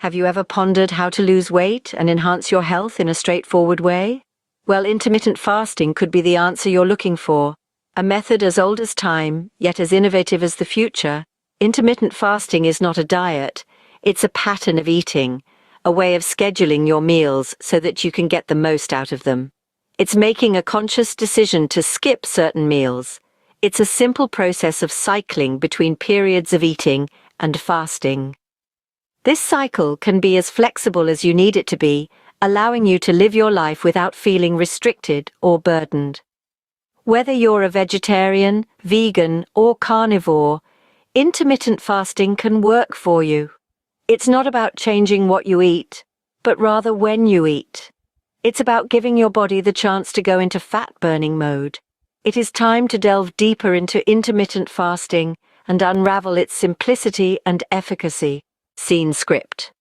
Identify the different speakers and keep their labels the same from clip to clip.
Speaker 1: Have you ever pondered how to lose weight and enhance your health in a straightforward way? Well, intermittent fasting could be the answer you're looking for. A method as old as time, yet as innovative as the future. Intermittent fasting is not a diet, it's a pattern of eating, a way of scheduling your meals so that you can get the most out of them. It's making a conscious decision to skip certain meals. It's a simple process of cycling between periods of eating and fasting. This cycle can be as flexible as you need it to be, allowing you to live your life without feeling restricted or burdened. Whether you're a vegetarian, vegan, or carnivore, intermittent fasting can work for you. It's not about changing what you eat, but rather when you eat. It's about giving your body the chance to go into fat-burning mode. It is time to delve deeper into intermittent fasting and unravel its simplicity and efficacy. Scene script.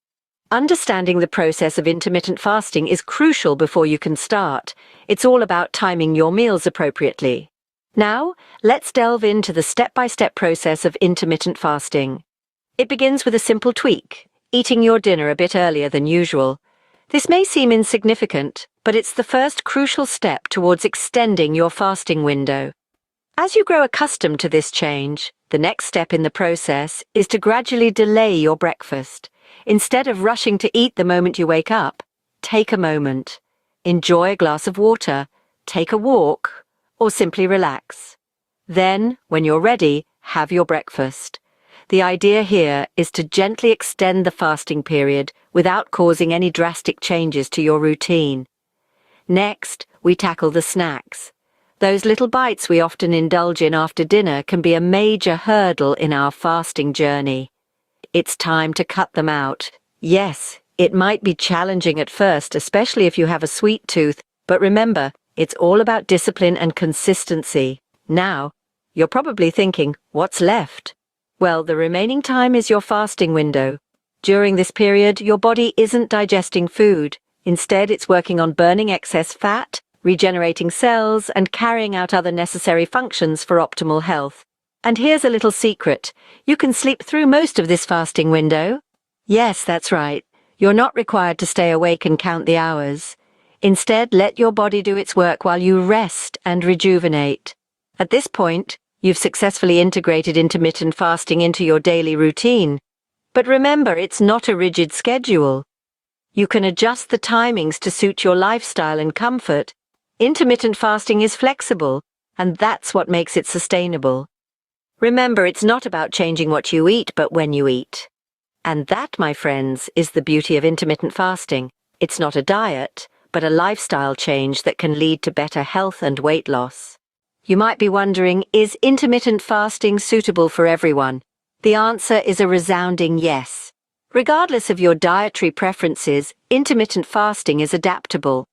Speaker 1: Understanding the process of intermittent fasting is crucial before you can start. It's all about timing your meals appropriately. Now, let's delve into the step-by-step process of intermittent fasting. It begins with a simple tweak, eating your dinner a bit earlier than usual. This may seem insignificant, but it's the first crucial step towards extending your fasting window. As you grow accustomed to this change, the next step in the process is to gradually delay your breakfast. Instead of rushing to eat the moment you wake up, take a moment. Enjoy a glass of water, take a walk, or simply relax. Then, when you're ready, have your breakfast. The idea here is to gently extend the fasting period without causing any drastic changes to your routine. Next, we tackle the snacks. Those little bites we often indulge in after dinner can be a major hurdle in our fasting journey. It's time to cut them out. Yes, it might be challenging at first, especially if you have a sweet tooth, but remember, it's all about discipline and consistency. Now, you're probably thinking, what's left? Well, the remaining time is your fasting window. During this period, your body isn't digesting food. Instead, it's working on burning excess fat, regenerating cells, and carrying out other necessary functions for optimal health. And here's a little secret. You can sleep through most of this fasting window. Yes, that's right. You're not required to stay awake and count the hours. Instead, let your body do its work while you rest and rejuvenate. At this point, you've successfully integrated intermittent fasting into your daily routine. But remember, it's not a rigid schedule. You can adjust the timings to suit your lifestyle and comfort. Intermittent fasting is flexible, and that's what makes it sustainable. Remember, it's not about changing what you eat, but when you eat. And that, my friends, is the beauty of intermittent fasting. It's not a diet, but a lifestyle change that can lead to better health and weight loss. You might be wondering, is intermittent fasting suitable for everyone? The answer is a resounding yes. Regardless of your dietary preferences, intermittent fasting is adaptable.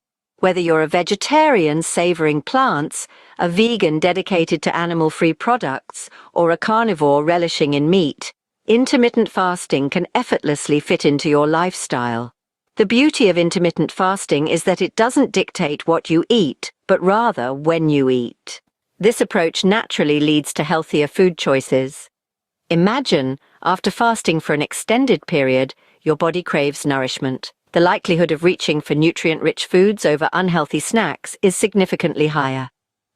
Speaker 1: Whether you're a vegetarian savoring plants, a vegan dedicated to animal-free products, or a carnivore relishing in meat, intermittent fasting can effortlessly fit into your lifestyle. The beauty of intermittent fasting is that it doesn't dictate what you eat, but rather when you eat. This approach naturally leads to healthier food choices. Imagine, after fasting for an extended period, your body craves nourishment. The likelihood of reaching for nutrient-rich foods over unhealthy snacks is significantly higher.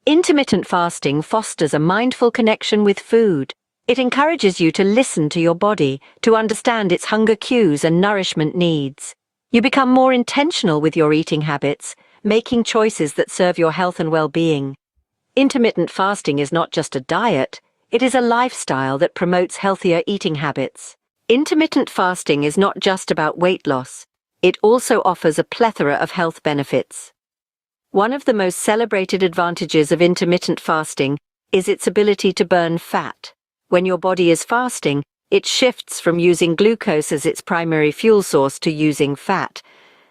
Speaker 1: Intermittent fasting fosters a mindful connection with food. It encourages you to listen to your body, to understand its hunger cues and nourishment needs. You become more intentional with your eating habits, making choices that serve your health and well-being. Intermittent fasting is not just a diet, it is a lifestyle that promotes healthier eating habits. Intermittent fasting is not just about weight loss. It also offers a plethora of health benefits. One of the most celebrated advantages of intermittent fasting is its ability to burn fat. When your body is fasting, it shifts from using glucose as its primary fuel source to using fat.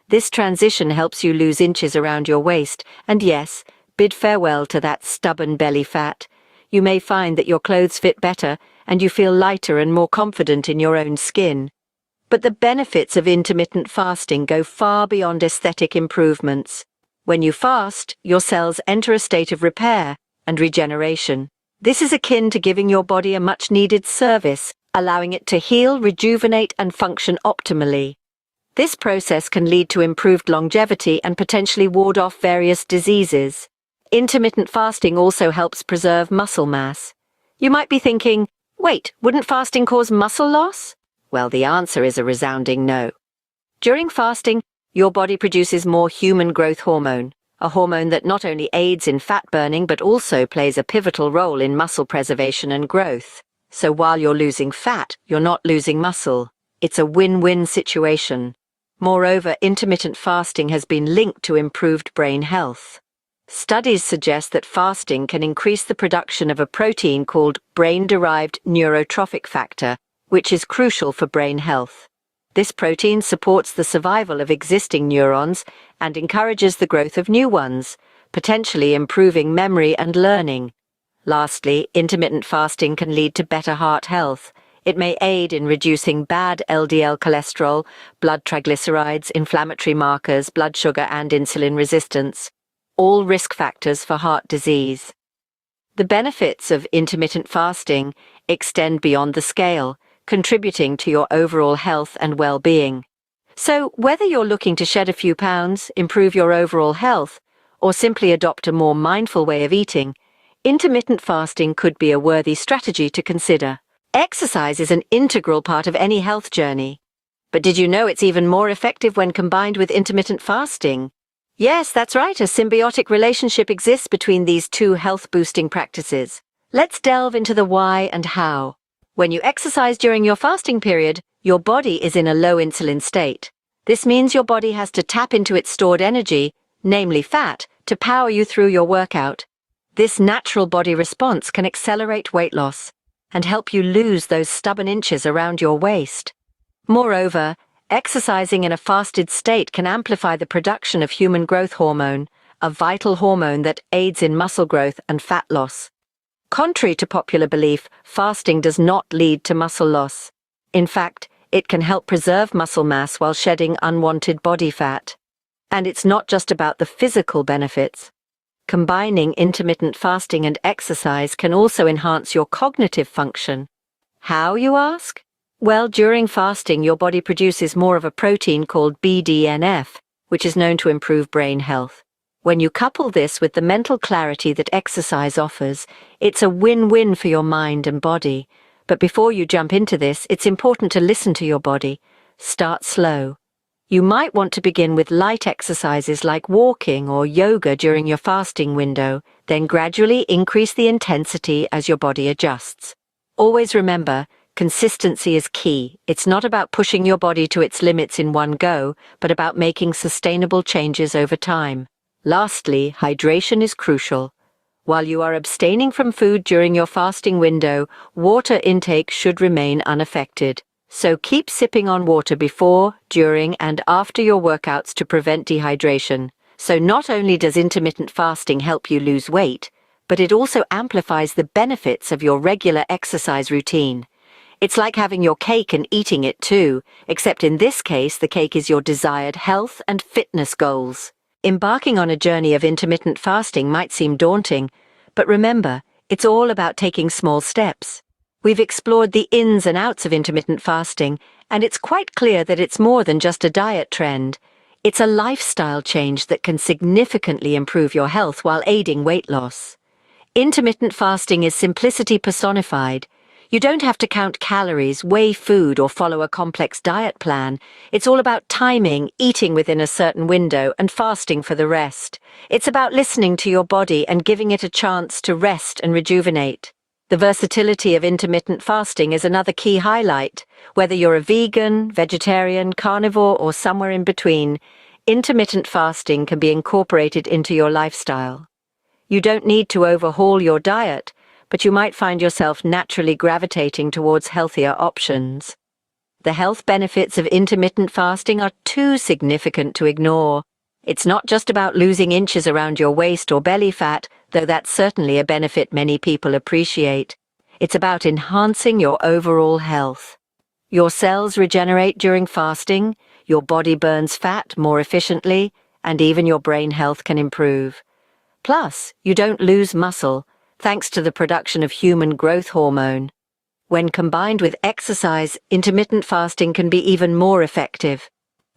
Speaker 1: This transition helps you lose inches around your waist, and yes, bid farewell to that stubborn belly fat. You may find that your clothes fit better, and you feel lighter and more confident in your own skin. But the benefits of intermittent fasting go far beyond aesthetic improvements. When you fast, your cells enter a state of repair and regeneration. This is akin to giving your body a much-needed service, allowing it to heal, rejuvenate, and function optimally. This process can lead to improved longevity and potentially ward off various diseases. Intermittent fasting also helps preserve muscle mass. You might be thinking, wait, wouldn't fasting cause muscle loss? Well, the answer is a resounding no. During fasting, your body produces more human growth hormone, a hormone that not only aids in fat burning but also plays a pivotal role in muscle preservation and growth. So while you're losing fat, you're not losing muscle. It's a win-win situation. Moreover, intermittent fasting has been linked to improved brain health. Studies suggest that fasting can increase the production of a protein called brain-derived neurotrophic factor, which is crucial for brain health. This protein supports the survival of existing neurons and encourages the growth of new ones, potentially improving memory and learning. Lastly, intermittent fasting can lead to better heart health. It may aid in reducing bad LDL cholesterol, blood triglycerides, inflammatory markers, blood sugar and insulin resistance, all risk factors for heart disease. The benefits of intermittent fasting extend beyond the scale, contributing to your overall health and well-being. So, whether you're looking to shed a few pounds, improve your overall health, or simply adopt a more mindful way of eating, intermittent fasting could be a worthy strategy to consider. Exercise is an integral part of any health journey. But did you know it's even more effective when combined with intermittent fasting? Yes, that's right, a symbiotic relationship exists between these two health-boosting practices. Let's delve into the why and how. When you exercise during your fasting period, your body is in a low insulin state. This means your body has to tap into its stored energy, namely fat, to power you through your workout. This natural body response can accelerate weight loss and help you lose those stubborn inches around your waist. Moreover, exercising in a fasted state can amplify the production of human growth hormone, a vital hormone that aids in muscle growth and fat loss. Contrary to popular belief, fasting does not lead to muscle loss. In fact, it can help preserve muscle mass while shedding unwanted body fat. And it's not just about the physical benefits. Combining intermittent fasting and exercise can also enhance your cognitive function. How, you ask? Well, during fasting, your body produces more of a protein called BDNF, which is known to improve brain health. When you couple this with the mental clarity that exercise offers, it's a win-win for your mind and body. But before you jump into this, it's important to listen to your body. Start slow. You might want to begin with light exercises like walking or yoga during your fasting window, then gradually increase the intensity as your body adjusts. Always remember, consistency is key. It's not about pushing your body to its limits in one go, but about making sustainable changes over time. Lastly, hydration is crucial. While you are abstaining from food during your fasting window, water intake should remain unaffected. So keep sipping on water before, during, and after your workouts to prevent dehydration. So not only does intermittent fasting help you lose weight, but it also amplifies the benefits of your regular exercise routine. It's like having your cake and eating it too, except in this case the cake is your desired health and fitness goals. Embarking on a journey of intermittent fasting might seem daunting, but remember, it's all about taking small steps. We've explored the ins and outs of intermittent fasting, and it's quite clear that it's more than just a diet trend. It's a lifestyle change that can significantly improve your health while aiding weight loss. Intermittent fasting is simplicity personified. You don't have to count calories, weigh food, or follow a complex diet plan. It's all about timing, eating within a certain window, and fasting for the rest. It's about listening to your body and giving it a chance to rest and rejuvenate. The versatility of intermittent fasting is another key highlight. Whether you're a vegan, vegetarian, carnivore, or somewhere in between, intermittent fasting can be incorporated into your lifestyle. You don't need to overhaul your diet, but you might find yourself naturally gravitating towards healthier options. The health benefits of intermittent fasting are too significant to ignore. It's not just about losing inches around your waist or belly fat, though that's certainly a benefit many people appreciate. It's about enhancing your overall health. Your cells regenerate during fasting, your body burns fat more efficiently, and even your brain health can improve. Plus, you don't lose muscle, thanks to the production of human growth hormone. When combined with exercise, intermittent fasting can be even more effective.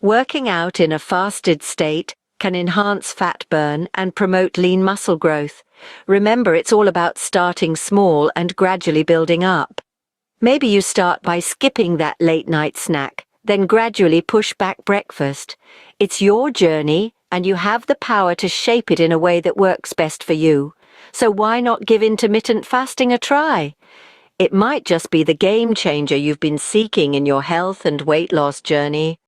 Speaker 1: Working out in a fasted state can enhance fat burn and promote lean muscle growth. Remember, it's all about starting small and gradually building up. Maybe you start by skipping that late-night snack, then gradually push back breakfast. It's your journey, and you have the power to shape it in a way that works best for you. So why not give intermittent fasting a try? It might just be the game changer you've been seeking in your health and weight loss journey.